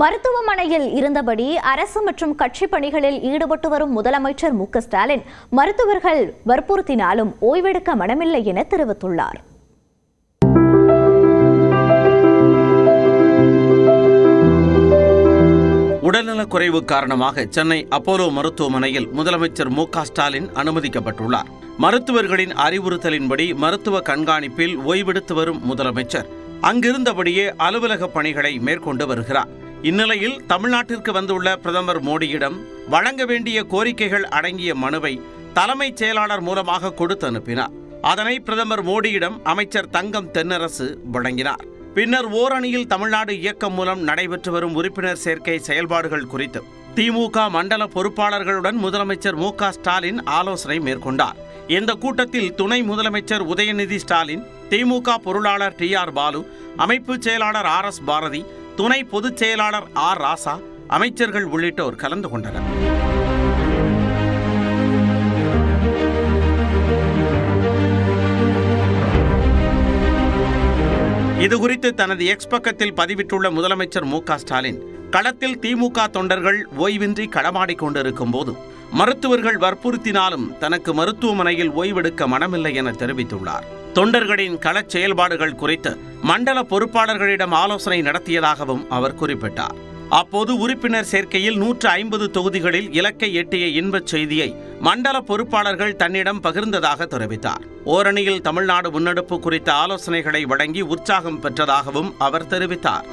மருத்துவமனையில் இருந்தபடி அரசு மற்றும் கட்சி பணிகளில் ஈடுபட்டு வரும் முதலமைச்சர் மு க ஸ்டாலின் மருத்துவர்கள் வற்புறுத்தினாலும் ஓய்வெடுக்க மனமில்லை என தெரிவித்துள்ளார். உடல்நலக்குறைவு காரணமாக சென்னை அப்போலோ மருத்துவமனையில் முதலமைச்சர் மு க ஸ்டாலின் அனுமதிக்கப்பட்டுள்ளார். மருத்துவர்களின் அறிவுறுத்தலின்படி மருத்துவ கண்காணிப்பில் ஓய்வெடுத்து வரும் முதலமைச்சர் அங்கிருந்தபடியே அலுவலக பணிகளை மேற்கொண்டு வருகிறார். இந்நிலையில் தமிழ்நாட்டிற்கு வந்துள்ள பிரதமர் மோடியிடம் வழங்க வேண்டிய கோரிக்கைகள் அடங்கிய மனுவை தலைமைச் செயலாளர் மூலமாக கொடுத்து அனுப்பினார். அதனை பிரதமர் மோடியிடம் அமைச்சர் தங்கம் தென்னரசு வழங்கினார். பின்னர் ஓரணியில் தமிழ்நாடு இயக்கம் மூலம் நடைபெற்று வரும் உறுப்பினர் சேர்க்கை செயல்பாடுகள் குறித்து திமுக மண்டல பொறுப்பாளர்களுடன் முதலமைச்சர் மு க ஸ்டாலின் ஆலோசனை மேற்கொண்டார். இந்த கூட்டத்தில் துணை முதலமைச்சர் உதயநிதி ஸ்டாலின், திமுக பொருளாளர் டி.ஆர். பாலு, அமைப்பு செயலாளர் ஆர்.எஸ். பாரதி, துணை பொதுச் செயலாளர் ஆர். ராசா, அமைச்சர்கள் உள்ளிட்டோர் கலந்து கொண்டனர். இதுகுறித்து தனது எக்ஸ் பக்கத்தில் பதிவிட்டுள்ள முதலமைச்சர் மு க ஸ்டாலின், களத்தில் திமுக தொண்டர்கள் ஓய்வின்றி களமாடிக் கொண்டிருக்கும் போது மருத்துவர்கள் வற்புறுத்தினாலும் தனக்கு மருத்துவமனையில் ஓய்வெடுக்க மனமில்லை என தெரிவித்துள்ளார். தொண்டர்களின் களச் செயல்பாடுகள் குறித்து மண்டல பொறுப்பாளர்களிடம் ஆலோசனை நடத்தியதாகவும் அவர் குறிப்பிட்டார். அப்போது உறுப்பினர் சேர்க்கையில் 150 தொகுதிகளில் இலக்கை எட்டிய இன்பச் செய்தியை மண்டல பொறுப்பாளர்கள் தன்னிடம் பகிர்ந்ததாக தெரிவித்தார். ஓரணியில் தமிழ்நாடு முன்னெடுப்பு குறித்த ஆலோசனைகளை வழங்கி உற்சாகம் பெற்றதாகவும் அவர் தெரிவித்தார்.